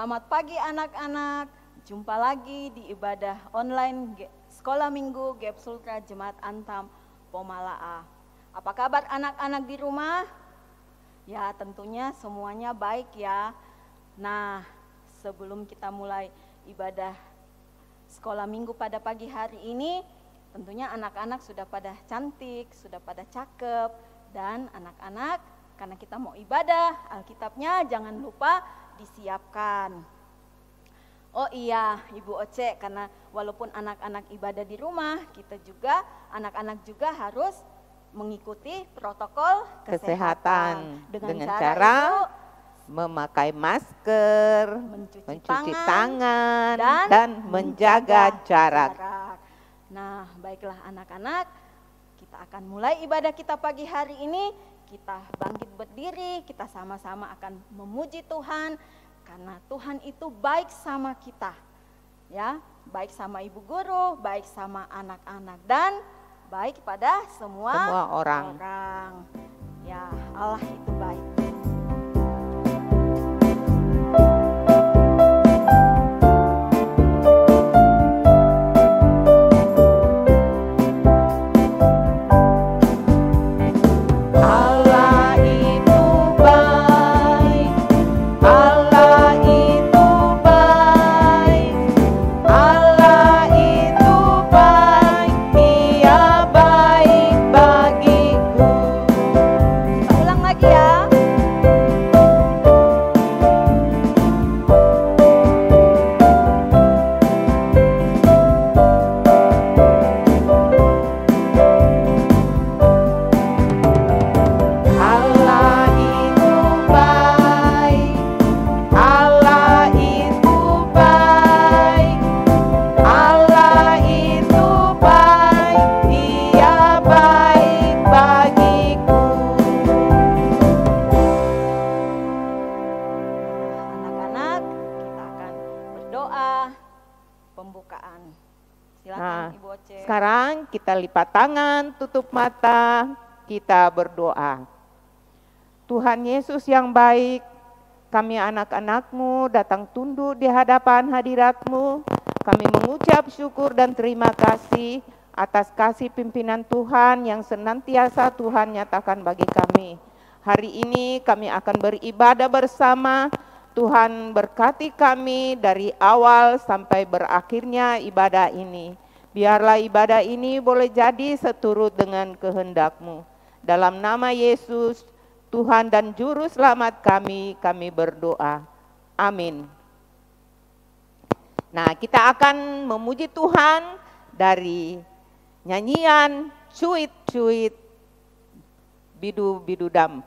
Selamat pagi anak-anak, jumpa lagi di ibadah online Sekolah Minggu GEP Sultra Jemaat Antam Pomala'a. Apa kabar anak-anak di rumah? Ya tentunya semuanya baik ya. Nah sebelum kita mulai ibadah Sekolah Minggu pada pagi hari ini, tentunya anak-anak sudah pada cantik, sudah pada cakep. Dan anak-anak karena kita mau ibadah, Alkitabnya jangan lupa disiapkan. Oh iya, Ibu Oce, karena walaupun anak-anak ibadah di rumah, kita juga, anak-anak juga harus mengikuti protokol kesehatan. Dengan cara itu, memakai masker, mencuci tangan dan menjaga jarak. Nah, baiklah anak-anak, kita akan mulai ibadah kita pagi hari ini. Kita bangkit berdiri, kita sama-sama akan memuji Tuhan karena Tuhan itu baik sama kita. Ya, baik sama ibu guru, baik sama anak-anak dan baik pada semua orang. Ya, Allah itu baik. Sekarang kita lipat tangan, tutup mata, kita berdoa. Tuhan Yesus yang baik, kami anak-anak-Mu datang tunduk di hadapan hadirat-Mu. Kami mengucap syukur dan terima kasih atas kasih pimpinan Tuhan yang senantiasa Tuhan nyatakan bagi kami. Hari ini kami akan beribadah bersama. Tuhan berkati kami dari awal sampai berakhirnya ibadah ini. Biarlah ibadah ini boleh jadi seturut dengan kehendak-Mu. Dalam nama Yesus, Tuhan dan Juru Selamat kami berdoa. Amin. Nah, kita akan memuji Tuhan dari nyanyian Cuit-Cuit Bidu-Bidu Dam.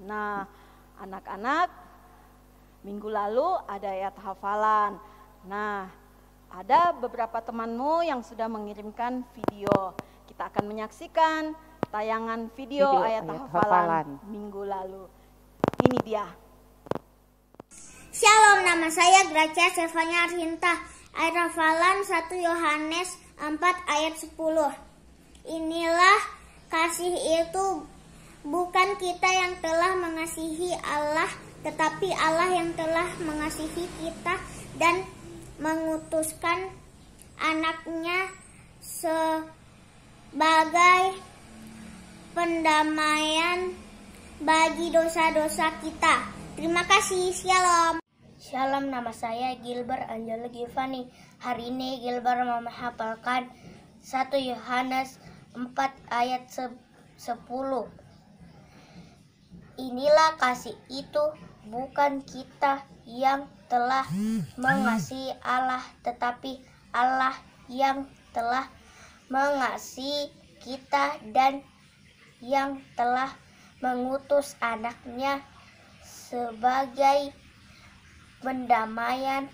Nah, anak-anak, minggu lalu ada ayat hafalan. Nah, ada beberapa temanmu yang sudah mengirimkan video. Kita akan menyaksikan tayangan video ayat hafalan minggu lalu. Ini dia. Shalom, nama saya Gracia Stefania Arhinta. Ayat hafalan 1 Yohanes 4 ayat 10. Inilah kasih itu, bukan kita yang telah mengasihi Allah, tetapi Allah yang telah mengasihi kita dan mengutuskan anaknya sebagai pendamaian bagi dosa-dosa kita. Terima kasih, shalom. Shalom, nama saya Gilbert Angela Givani. Hari ini Gilbert mau menghafalkan 1 Yohanes 4 ayat 10. Inilah kasih itu, bukan kita yang telah mengasihi Allah, tetapi Allah yang telah mengasihi kita dan yang telah mengutus anaknya sebagai pendamaian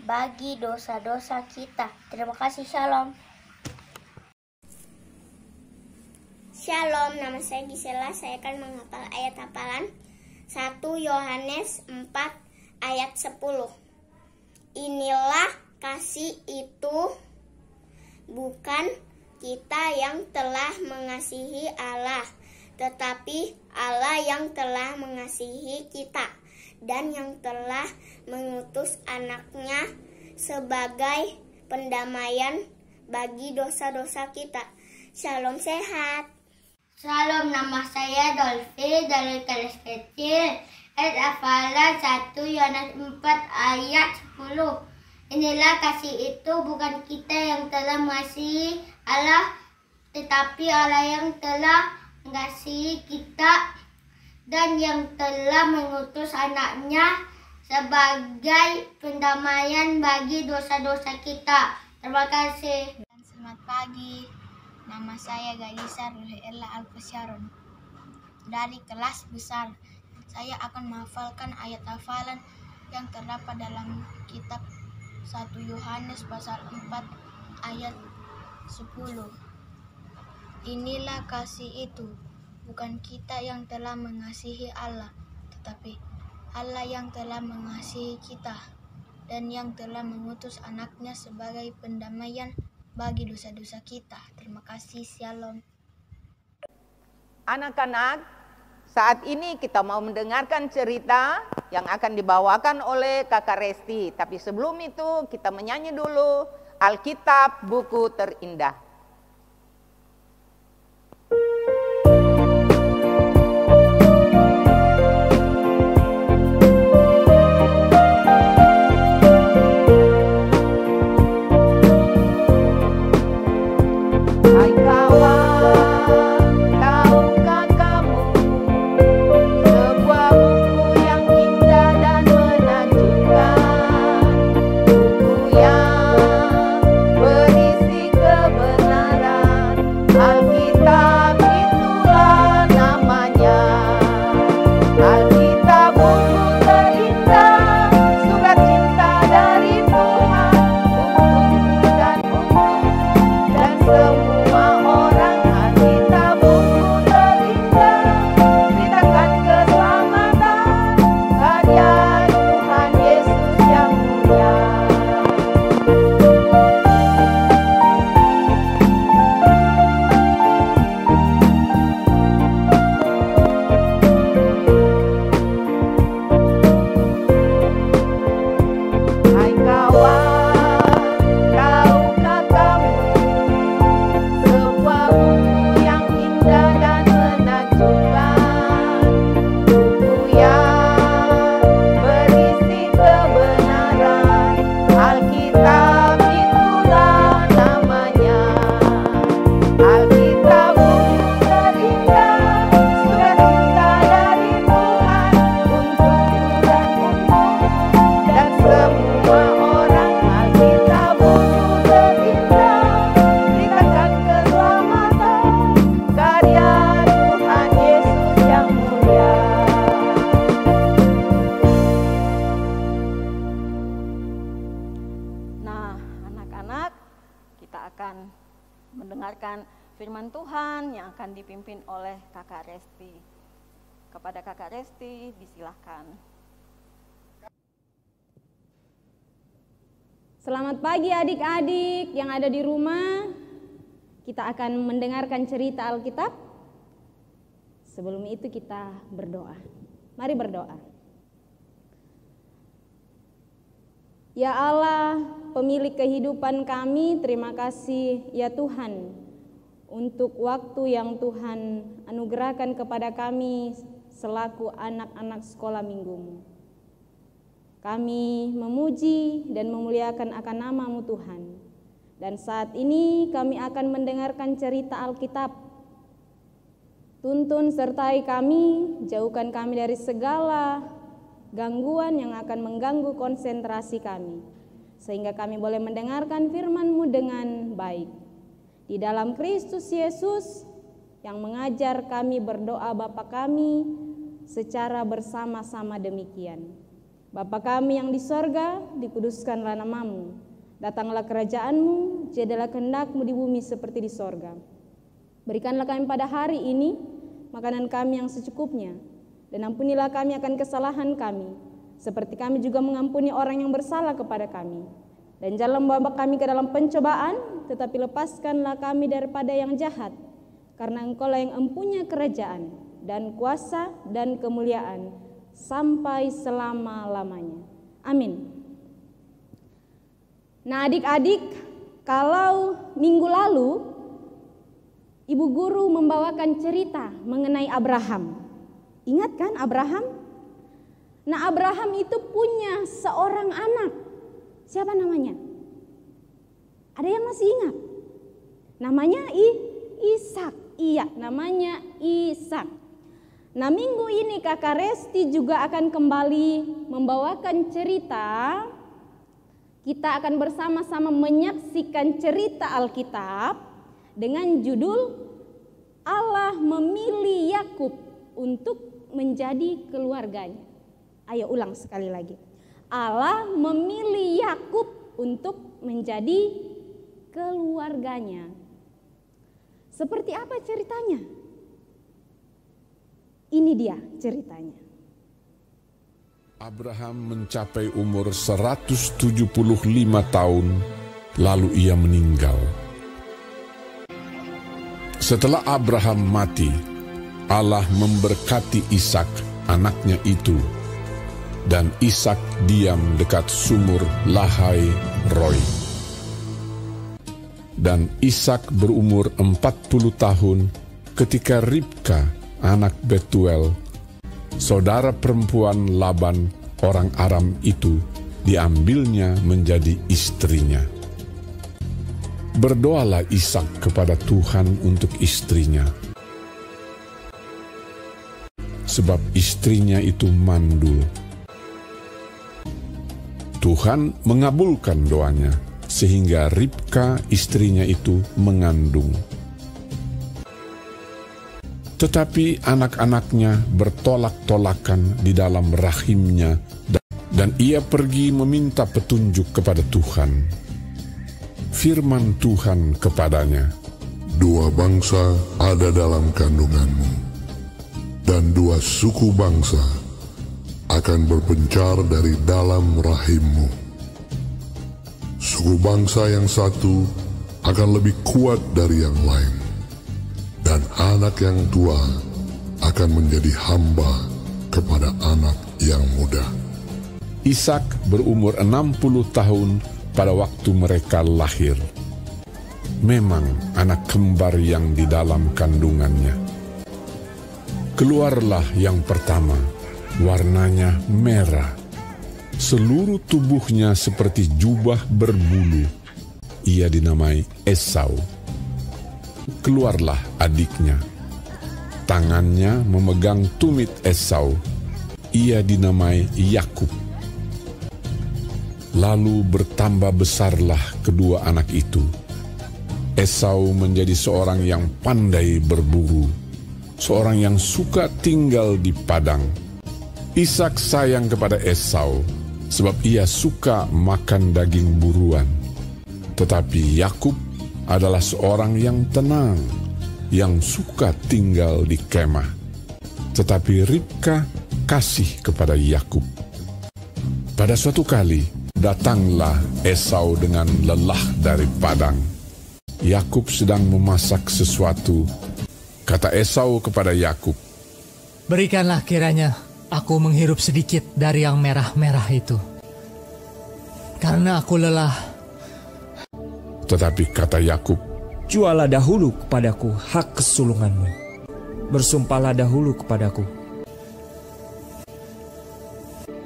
bagi dosa-dosa kita. Terima kasih, shalom. Shalom, nama saya Gisela. Saya akan menghafal ayat hafalan 1 Yohanes 4 ayat 10. Inilah kasih itu, bukan kita yang telah mengasihi Allah, tetapi Allah yang telah mengasihi kita dan yang telah mengutus anaknya sebagai pendamaian bagi dosa-dosa kita. Shalom, sehat. Shalom, nama saya Dolphy dari kelas kecil. Ayat hafalan 1 Yohanes 4 ayat 10. Inilah kasih itu, bukan kita yang telah mengasihi Allah, tetapi Allah yang telah mengasihi kita dan yang telah mengutus anaknya sebagai pendamaian bagi dosa-dosa kita. Terima kasih. Selamat pagi, nama saya Gaisa Ruhiella Alfasyaron dari kelas besar. Saya akan menghafalkan ayat hafalan yang terdapat dalam kitab 1 Yohanes pasal 4 ayat 10. Inilah kasih itu, bukan kita yang telah mengasihi Allah, tetapi Allah yang telah mengasihi kita dan yang telah mengutus anaknya sebagai pendamaian bagi dosa-dosa kita. Terima kasih, shalom. Anak-anak, saat ini kita mau mendengarkan cerita yang akan dibawakan oleh Kakak Resti. Tapi sebelum itu kita menyanyi dulu Alkitab Buku Terindah. Hai kawan, tahukah kamu sebuah buku yang indah dan menakjubkan, buku yang berisi kebenaran, Alkitab itulah namanya. Alkitab buku terindah, surat cinta dari Tuhan untukku dan untukmu dan semua orang. Alkitab buku terindah, beritakan keselamatan karya Tuhan Yesus yang mulia. Hai kawan, tahukah kamu sebuah buku yang indah dan menakjubkan, buku yang berisi kebenaran, Alkitab itulah namanya. Alkitab buku terindah, surat cinta dari Tuhan untukku dan untukmu dan semua orang. Alkitab buku terindah, beritakan keselamatan karya Tuhan Yesus yang mulia. Nah, anak-anak, kita akan mendengarkan firman Tuhan yang akan dipimpin oleh Kakak Resti. Kepada Kakak Resti, disilahkan. Selamat pagi adik-adik yang ada di rumah. kita akan mendengarkan cerita Alkitab. Sebelum itu kita berdoa. Mari berdoa. Ya Allah, pemilik kehidupan kami, terima kasih ya Tuhan untuk waktu yang Tuhan anugerahkan kepada kami selaku anak-anak sekolah minggumu. Kami memuji dan memuliakan akan nama-Mu Tuhan. Dan saat ini kami akan mendengarkan cerita Alkitab. Tuntun sertai kami, jauhkan kami dari segala gangguan yang akan mengganggu konsentrasi kami, sehingga kami boleh mendengarkan firman-Mu dengan baik. Di dalam Kristus Yesus yang mengajar kami berdoa Bapa kami secara bersama-sama demikian. Bapa kami yang di sorga, dikuduskanlah nama-Mu. Datanglah kerajaan-Mu, jadilah kehendak-Mu di bumi seperti di sorga. Berikanlah kami pada hari ini makanan kami yang secukupnya, dan ampunilah kami akan kesalahan kami, seperti kami juga mengampuni orang yang bersalah kepada kami. Dan jangan membawa kami ke dalam pencobaan, tetapi lepaskanlah kami daripada yang jahat, karena Engkau-lah yang empunya kerajaan dan kuasa dan kemuliaan sampai selama-lamanya. Amin. Nah adik-adik, kalau minggu lalu ibu guru membawakan cerita mengenai Abraham. Ingat kan Abraham? Nah Abraham itu punya seorang anak. Siapa namanya? Ada yang masih ingat? Namanya Ishak. Iya, namanya Ishak. Nah minggu ini Kakak Resti juga akan kembali membawakan cerita. Kita akan bersama-sama menyaksikan cerita Alkitab dengan judul Allah memilih Yakub untuk menjadi keluarganya. Ayo ulang sekali lagi. Allah memilih Yakub untuk menjadi keluarganya. Seperti apa ceritanya? Ini dia ceritanya. Abraham mencapai umur 175 tahun, lalu ia meninggal. Setelah Abraham mati, Allah memberkati Ishak, anaknya itu, dan Ishak diam dekat sumur Lahai Roi. Dan Ishak berumur 40 tahun ketika Ribka, anak Betuel, saudara perempuan Laban orang Aram itu, diambilnya menjadi istrinya. Berdoalah Ishak kepada Tuhan untuk istrinya, sebab istrinya itu mandul. Tuhan mengabulkan doanya, sehingga Ribka istrinya itu mengandung. Tetapi anak-anaknya bertolak-tolakan di dalam rahimnya, dan ia pergi meminta petunjuk kepada Tuhan. Firman Tuhan kepadanya, "Dua bangsa ada dalam kandunganmu, dan dua suku bangsa akan berpencar dari dalam rahimmu. Suku bangsa yang satu akan lebih kuat dari yang lain, dan anak yang tua akan menjadi hamba kepada anak yang muda." Ishak berumur 60 tahun pada waktu mereka lahir. Memang anak kembar yang di dalam kandungannya. Keluarlah yang pertama, warnanya merah. Seluruh tubuhnya seperti jubah berbulu. Ia dinamai Esau. Keluarlah adiknya. Tangannya memegang tumit Esau. Ia dinamai Yakub. Lalu bertambah besarlah kedua anak itu. Esau menjadi seorang yang pandai berburu, seorang yang suka tinggal di padang. Ishak sayang kepada Esau, sebab ia suka makan daging buruan. Tetapi Yakub adalah seorang yang tenang, yang suka tinggal di kemah. Tetapi Ribka kasih kepada Yakub. Pada suatu kali, datanglah Esau dengan lelah dari padang. Yakub sedang memasak sesuatu. Kata Esau kepada Yakub, "Berikanlah kiranya aku menghirup sedikit dari yang merah-merah itu, karena aku lelah." Tetapi kata Yakub, "Jualah dahulu kepadaku hak kesulunganmu. Bersumpahlah dahulu kepadaku."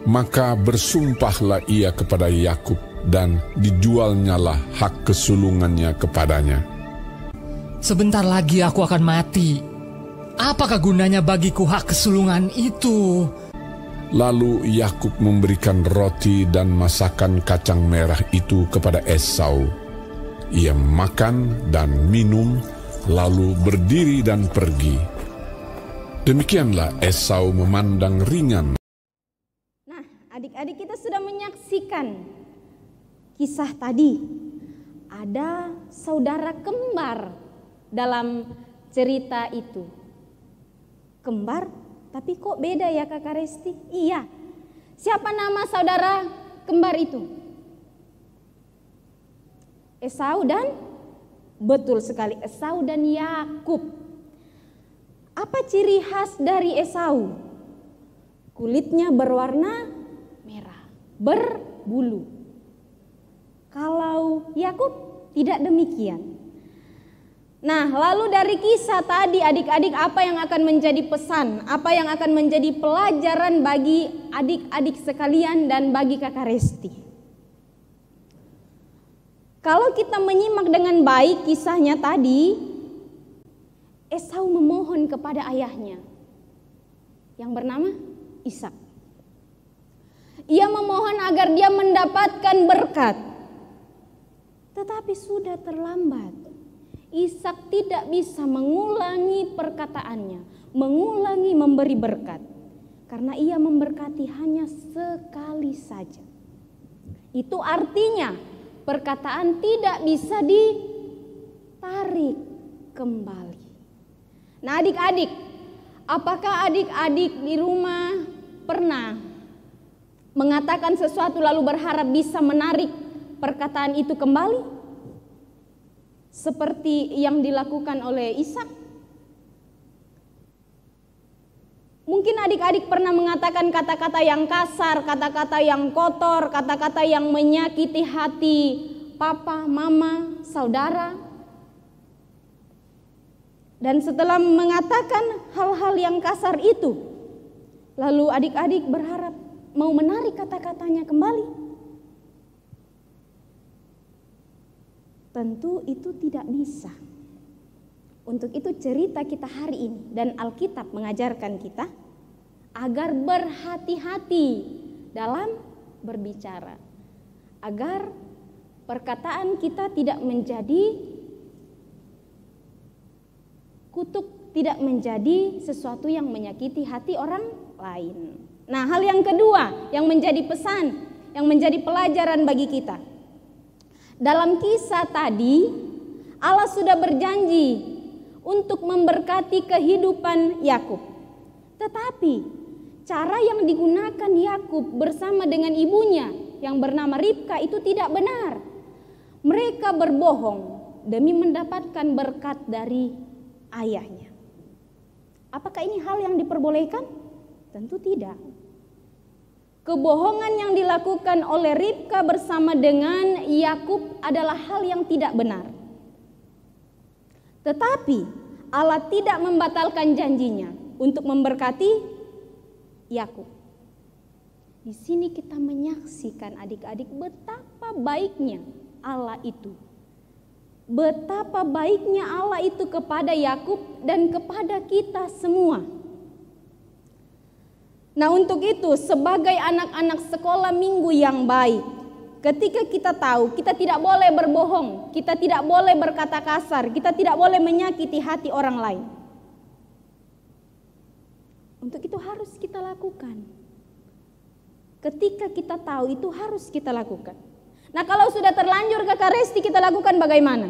Maka bersumpahlah ia kepada Yakub, dan dijualnyalah hak kesulungannya kepadanya. "Sebentar lagi aku akan mati. Apakah gunanya bagiku hak kesulungan itu?" Lalu Yakub memberikan roti dan masakan kacang merah itu kepada Esau. Ia makan dan minum, lalu berdiri dan pergi. Demikianlah Esau memandang ringan. Nah, adik-adik, kita sudah menyaksikan kisah tadi. Ada saudara kembar dalam cerita itu. Kembar, tapi kok beda ya Kakak Resti? Iya. Siapa nama saudara kembar itu? Esau dan, betul sekali, Esau dan Yakub. Apa ciri khas dari Esau? Kulitnya berwarna merah, berbulu. Kalau Yakub tidak demikian. Nah, lalu dari kisah tadi adik-adik, apa yang akan menjadi pesan? Apa yang akan menjadi pelajaran bagi adik-adik sekalian dan bagi Kakak Resti? Kalau kita menyimak dengan baik kisahnya tadi, Esau memohon kepada ayahnya yang bernama Ishak. Ia memohon agar dia mendapatkan berkat. Tetapi sudah terlambat. Ishak tidak bisa mengulangi perkataannya, mengulangi memberi berkat. Karena ia memberkati hanya sekali saja. Itu artinya perkataan tidak bisa ditarik kembali. Nah adik-adik, apakah adik-adik di rumah pernah mengatakan sesuatu lalu berharap bisa menarik perkataan itu kembali? Seperti yang dilakukan oleh Ishak. Mungkin adik-adik pernah mengatakan kata-kata yang kasar, kata-kata yang kotor, kata-kata yang menyakiti hati papa, mama, saudara. Dan setelah mengatakan hal-hal yang kasar itu, lalu adik-adik berharap mau menarik kata-katanya kembali. Tentu itu tidak bisa. Untuk itu cerita kita hari ini dan Alkitab mengajarkan kita agar berhati-hati dalam berbicara. Agar perkataan kita tidak menjadi kutuk, tidak menjadi sesuatu yang menyakiti hati orang lain. Nah, hal yang kedua yang menjadi pesan, yang menjadi pelajaran bagi kita. Dalam kisah tadi, Allah sudah berjanji untuk memberkati kehidupan Yakub. Tetapi cara yang digunakan Yakub bersama dengan ibunya yang bernama Ribka itu tidak benar. Mereka berbohong demi mendapatkan berkat dari ayahnya. Apakah ini hal yang diperbolehkan? Tentu tidak. Kebohongan yang dilakukan oleh Ribka bersama dengan Yakub adalah hal yang tidak benar. Tetapi Allah tidak membatalkan janjinya untuk memberkati Yakub. Di sini kita menyaksikan adik-adik betapa baiknya Allah itu. Betapa baiknya Allah itu kepada Yakub dan kepada kita semua. Nah, untuk itu sebagai anak-anak sekolah minggu yang baik, ketika kita tahu kita tidak boleh berbohong, kita tidak boleh berkata kasar, kita tidak boleh menyakiti hati orang lain. Untuk itu harus kita lakukan. Ketika kita tahu itu harus kita lakukan. Nah, kalau sudah terlanjur Kakak Resti kita lakukan bagaimana?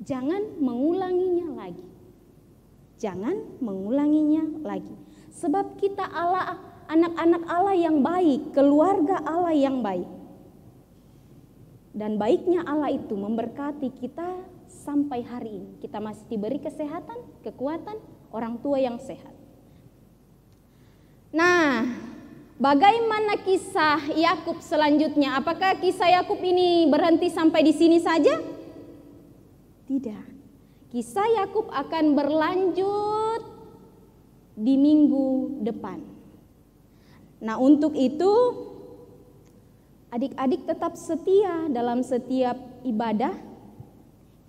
Jangan mengulanginya lagi. Jangan mengulanginya lagi. Sebab kita Allah, anak-anak Allah yang baik, keluarga Allah yang baik. dan baiknya Allah itu memberkati kita sampai hari ini. Kita masih diberi kesehatan, kekuatan, orang tua yang sehat. Nah, bagaimana kisah Yakub selanjutnya? Apakah kisah Yakub ini berhenti sampai di sini saja? Tidak. Kisah Yakub akan berlanjut di minggu depan. Nah, untuk itu adik-adik tetap setia dalam setiap ibadah.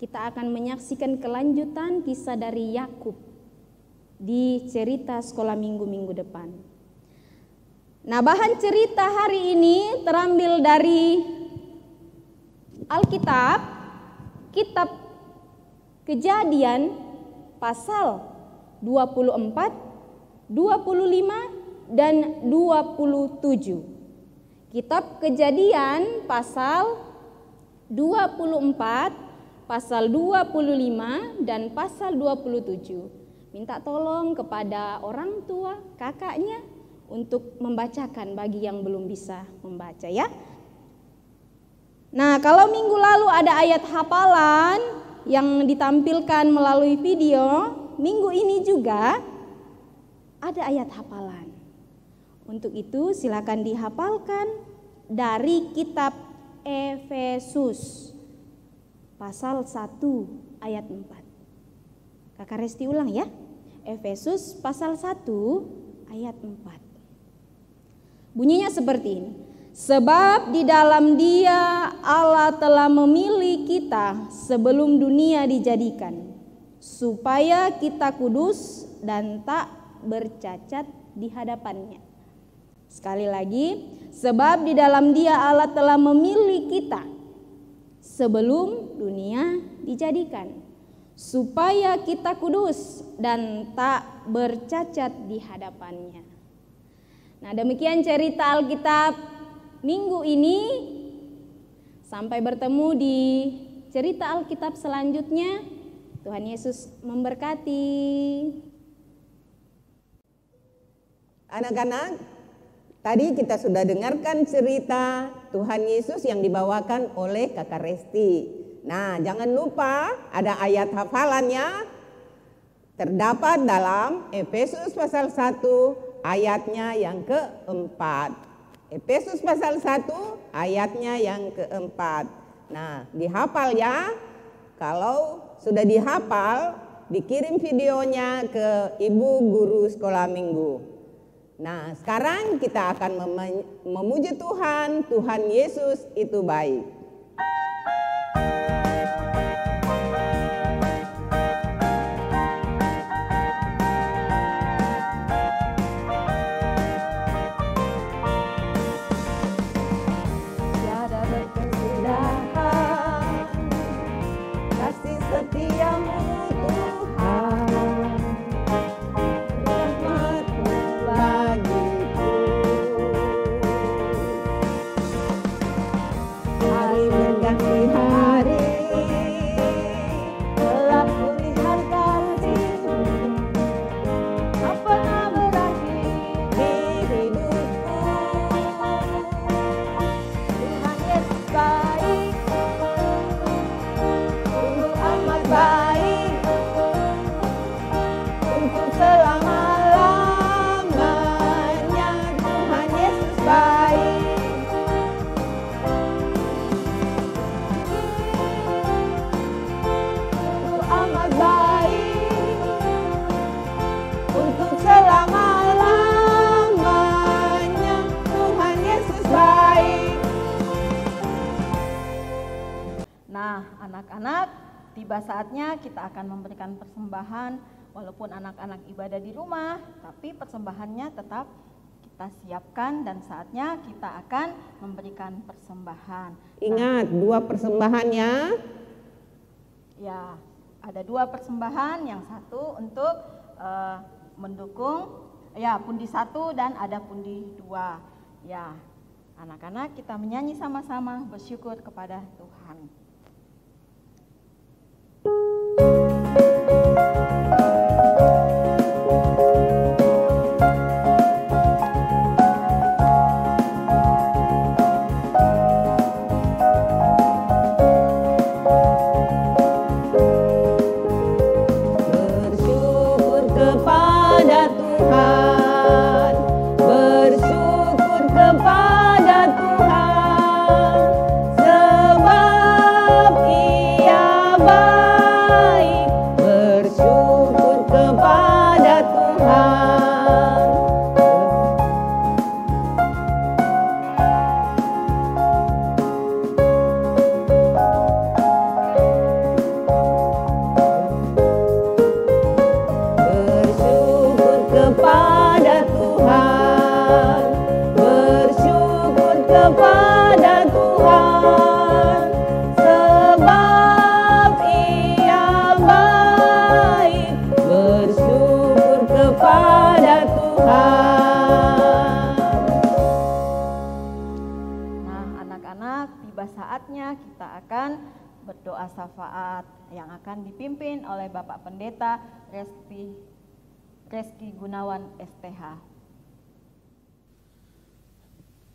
Kita akan menyaksikan kelanjutan kisah dari Yakub di cerita sekolah minggu depan. Nah, bahan cerita hari ini terambil dari Alkitab, kitab Kejadian pasal 24, 25, dan 27. Kitab Kejadian pasal 24, pasal 25, dan pasal 27. Minta tolong kepada orang tua, kakaknya untuk membacakan bagi yang belum bisa membaca ya. Nah, kalau minggu lalu ada ayat hafalan yang ditampilkan melalui video, minggu ini juga ada ayat hafalan. Untuk itu silakan dihafalkan dari kitab Efesus pasal 1 ayat 4. Kakak Resti ulang ya. Efesus pasal 1 ayat 4. Bunyinya seperti ini. Sebab di dalam Dia Allah telah memilih kita sebelum dunia dijadikan, supaya kita kudus dan tak bercacat di hadapannya. Sekali lagi, sebab di dalam Dia Allah telah memilih kita sebelum dunia dijadikan, supaya kita kudus dan tak bercacat di hadapannya. Nah, demikian cerita Alkitab minggu ini. Sampai bertemu di cerita Alkitab selanjutnya. Tuhan Yesus memberkati. Anak-anak, tadi kita sudah dengarkan cerita Tuhan Yesus yang dibawakan oleh Kakak Resti. Nah, jangan lupa ada ayat hafalannya terdapat dalam Efesus pasal 1 ayatnya yang keempat. Efesus pasal 1 ayatnya yang keempat. Nah, dihafal ya. Kalau sudah dihafal, dikirim videonya ke Ibu Guru Sekolah Minggu. Nah, sekarang kita akan memuji Tuhan. Tuhan Yesus itu baik. Anak-anak, tiba saatnya kita akan memberikan persembahan. Walaupun anak-anak ibadah di rumah, tapi persembahannya tetap kita siapkan dan saatnya kita akan memberikan persembahan. Ingat, dua persembahannya. Ya, ada dua persembahan. Yang satu untuk mendukung ya pundi 1 dan ada pundi 2. Ya, anak-anak kita menyanyi sama-sama bersyukur kepada Tuhan. kepada Tuhan, sebab Ia baik, bersyukur kepada Tuhan. Nah, anak-anak, tiba saatnya kita akan berdoa syafaat yang akan dipimpin oleh Bapak Pendeta Reski Gunawan STH.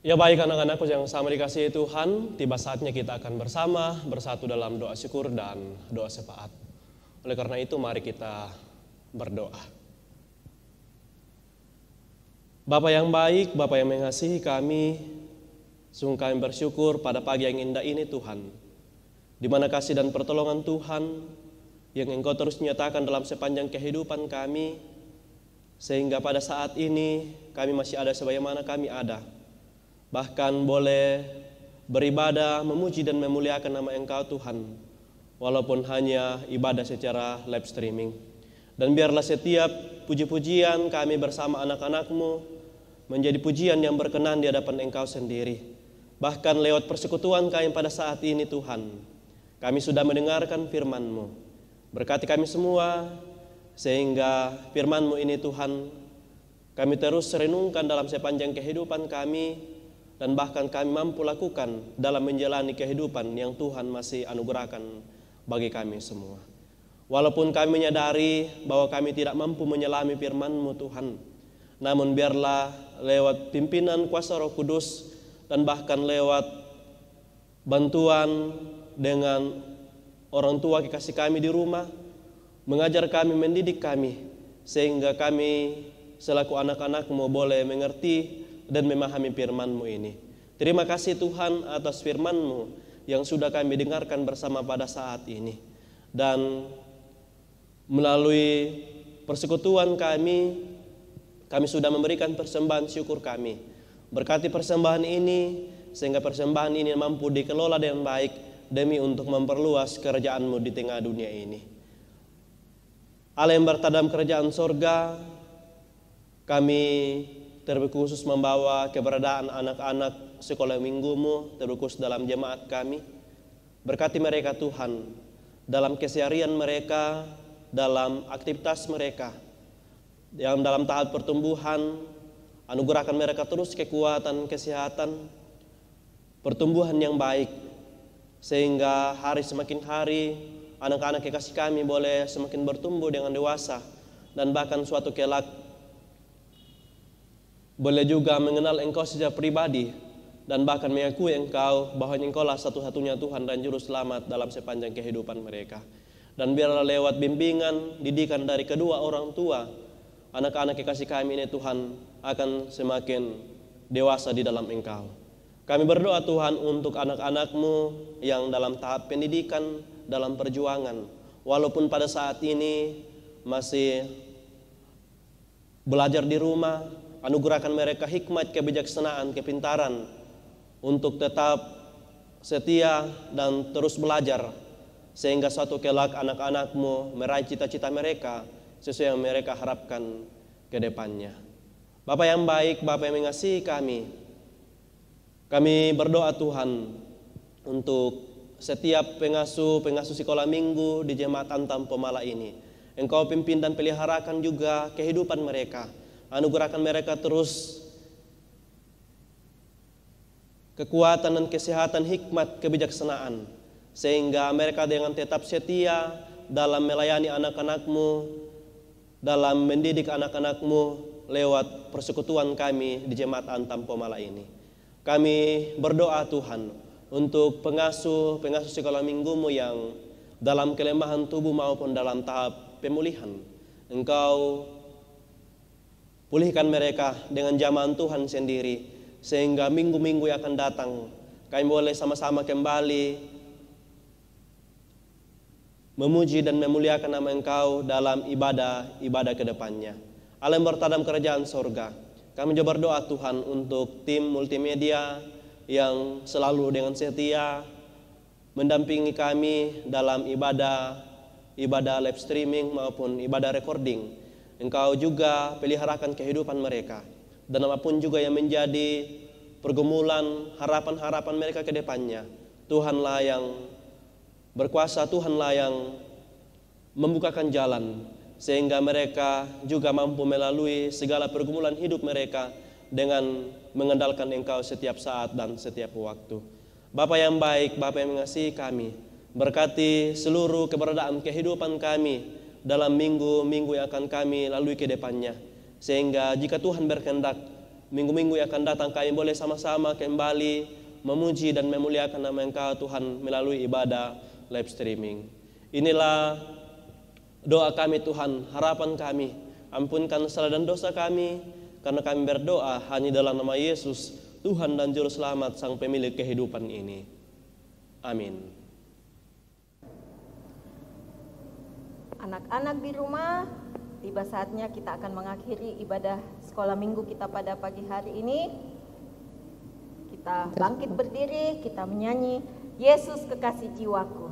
Ya baik anak-anakku yang sama dikasihi Tuhan, tiba saatnya kita akan bersama bersatu dalam doa syukur dan doa syafaat. Oleh karena itu mari kita berdoa. Bapa yang baik, Bapa yang mengasihi kami, sungguh kami bersyukur pada pagi yang indah ini Tuhan, di mana kasih dan pertolongan Tuhan yang Engkau terus nyatakan dalam sepanjang kehidupan kami, sehingga pada saat ini kami masih ada sebagaimana kami ada. Bahkan boleh beribadah, memuji dan memuliakan nama Engkau Tuhan, walaupun hanya ibadah secara live streaming. Dan biarlah setiap puji-pujian kami bersama anak-anak-Mu menjadi pujian yang berkenan di hadapan Engkau sendiri. Bahkan lewat persekutuan kami pada saat ini Tuhan, kami sudah mendengarkan firman-Mu. Berkati kami semua, sehingga firman-Mu ini Tuhan, kami terus renungkan dalam sepanjang kehidupan kami, dan bahkan kami mampu lakukan dalam menjalani kehidupan yang Tuhan masih anugerahkan bagi kami semua. Walaupun kami menyadari bahwa kami tidak mampu menyelami firman-Mu Tuhan, namun biarlah lewat pimpinan kuasa Roh Kudus dan bahkan lewat bantuan dengan orang tua kekasih kami di rumah, mengajar kami, mendidik kami, sehingga kami selaku anak-anak-Mu boleh mengerti dan memahami firman-Mu ini. Terima kasih Tuhan atas firman-Mu yang sudah kami dengarkan bersama pada saat ini. Dan melalui persekutuan kami sudah memberikan persembahan syukur kami. Berkati persembahan ini, sehingga persembahan ini mampu dikelola dengan baik demi untuk memperluas kerajaan-Mu di tengah dunia ini. Allah yang berada dalam kerajaan sorga, kami terlebih khusus membawa keberadaan anak-anak sekolah minggu-Mu, terlebih khusus dalam jemaat kami. Berkati mereka Tuhan, dalam keseharian mereka, dalam aktivitas mereka, yang dalam tahap pertumbuhan, anugerahkan mereka terus kekuatan, kesehatan, pertumbuhan yang baik, sehingga hari semakin hari, anak-anak kekasih kami boleh semakin bertumbuh dengan dewasa, dan bahkan suatu kelak boleh juga mengenal Engkau secara pribadi dan bahkan mengakui Engkau bahwa Engkau lah satu-satunya Tuhan dan Juru Selamat dalam sepanjang kehidupan mereka. Dan biarlah lewat bimbingan, didikan dari kedua orang tua, anak-anak kekasih kami ini Tuhan akan semakin dewasa di dalam Engkau. Kami berdoa Tuhan untuk anak-anak-Mu yang dalam tahap pendidikan, dalam perjuangan, walaupun pada saat ini masih belajar di rumah. Anugerahkan mereka hikmat, kebijaksanaan, kepintaran untuk tetap setia dan terus belajar, sehingga suatu kelak anak-anak-Mu meraih cita-cita mereka sesuai yang mereka harapkan ke depannya. Bapa yang baik, Bapa yang mengasihi kami berdoa Tuhan untuk setiap pengasuh sekolah minggu di Jemaat Antam Pomala ini. Engkau pimpin dan peliharakan juga kehidupan mereka. Anugerahkan mereka terus kekuatan dan kesehatan, hikmat, kebijaksanaan, sehingga mereka dengan tetap setia dalam melayani anak-anak-Mu, dalam mendidik anak-anak-Mu lewat persekutuan kami di Jemaat Antam Pomala ini. Kami berdoa Tuhan untuk pengasuh sekolah minggu-Mu yang dalam kelemahan tubuh maupun dalam tahap pemulihan. Engkau pulihkan mereka dengan jamahan Tuhan sendiri, sehingga minggu-minggu yang akan datang kami boleh sama-sama kembali memuji dan memuliakan nama Engkau dalam ibadah ke depannya. Allah yang berada dalam kerajaan sorga, kami juga berdoa Tuhan untuk tim multimedia yang selalu dengan setia mendampingi kami dalam ibadah live streaming maupun ibadah recording. Engkau juga peliharakan kehidupan mereka, dan apapun juga yang menjadi pergumulan, harapan-harapan mereka ke depannya. Tuhanlah yang berkuasa, Tuhanlah yang membukakan jalan, sehingga mereka juga mampu melalui segala pergumulan hidup mereka dengan mengandalkan Engkau setiap saat dan setiap waktu. Bapa yang baik, Bapa yang mengasihi kami, berkati seluruh keberadaan kehidupan kami dalam minggu-minggu yang akan kami lalui ke depannya, sehingga jika Tuhan berkehendak, minggu-minggu yang akan datang kami boleh sama-sama kembali memuji dan memuliakan nama Engkau Tuhan melalui ibadah live streaming. Inilah doa kami Tuhan, harapan kami. Ampunkan salah dan dosa kami, karena kami berdoa hanya dalam nama Yesus, Tuhan dan Juru Selamat, Sang Pemilik kehidupan ini. Amin. Anak-anak di rumah, tiba saatnya kita akan mengakhiri ibadah sekolah minggu kita pada pagi hari ini. Kita bangkit berdiri, kita menyanyi Yesus Kekasih Jiwaku.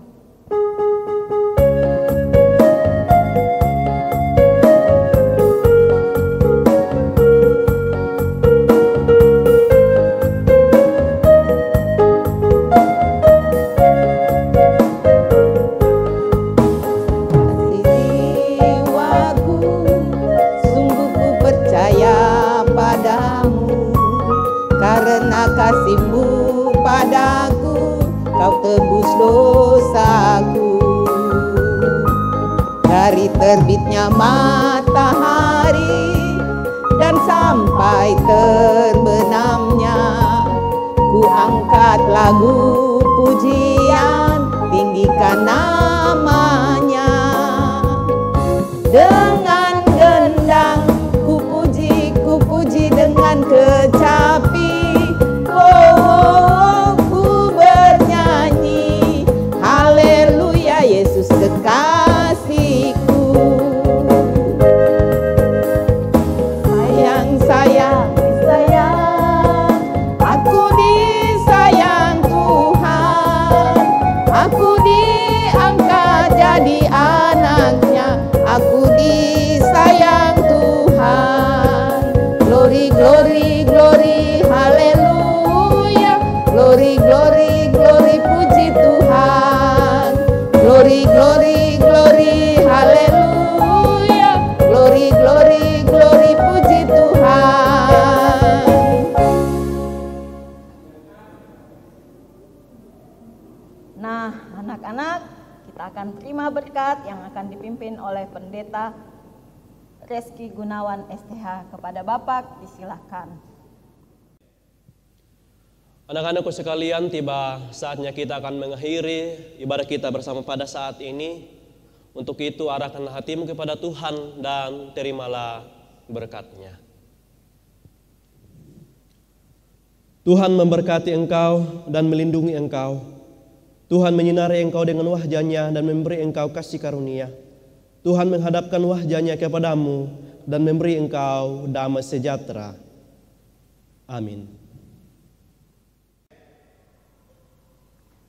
Kasih-Mu padaku, Kau tebus dosaku. Dari terbitnya matahari dan sampai terbenamnya, ku angkat lagu pujian, tinggikan namanya. Dengan gendang ku puji dengan kecapi. Oh, ku bernyanyi haleluya, Yesus kekasihku. Sayang, aku disayang Tuhan. Aku diangkat jadi anaknya, aku disayang Tuhan. Glory, glory, glory, haleluya. Glory, glory, glory, puji Tuhan. Glory, glory, glory, haleluya. Glory, glory, glory, puji Tuhan. Nah, anak-anak, kita akan terima berkat yang akan dipimpin oleh Pendeta Reski Gunawan STH. Kepada Bapak, disilahkan. Anak-anakku sekalian, tiba saatnya kita akan mengakhiri ibadah kita bersama pada saat ini. Untuk itu arahkanlah hatimu kepada Tuhan dan terimalah berkat-Nya. Tuhan memberkati engkau dan melindungi engkau. Tuhan menyinari engkau dengan wajah-Nya dan memberi engkau kasih karunia. Tuhan menghadapkan wajah-Nya kepadamu dan memberi engkau damai sejahtera. Amin.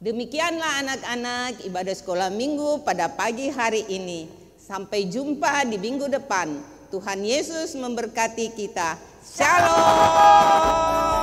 Demikianlah anak-anak ibadah sekolah minggu pada pagi hari ini. Sampai jumpa di minggu depan. Tuhan Yesus memberkati kita. Shalom.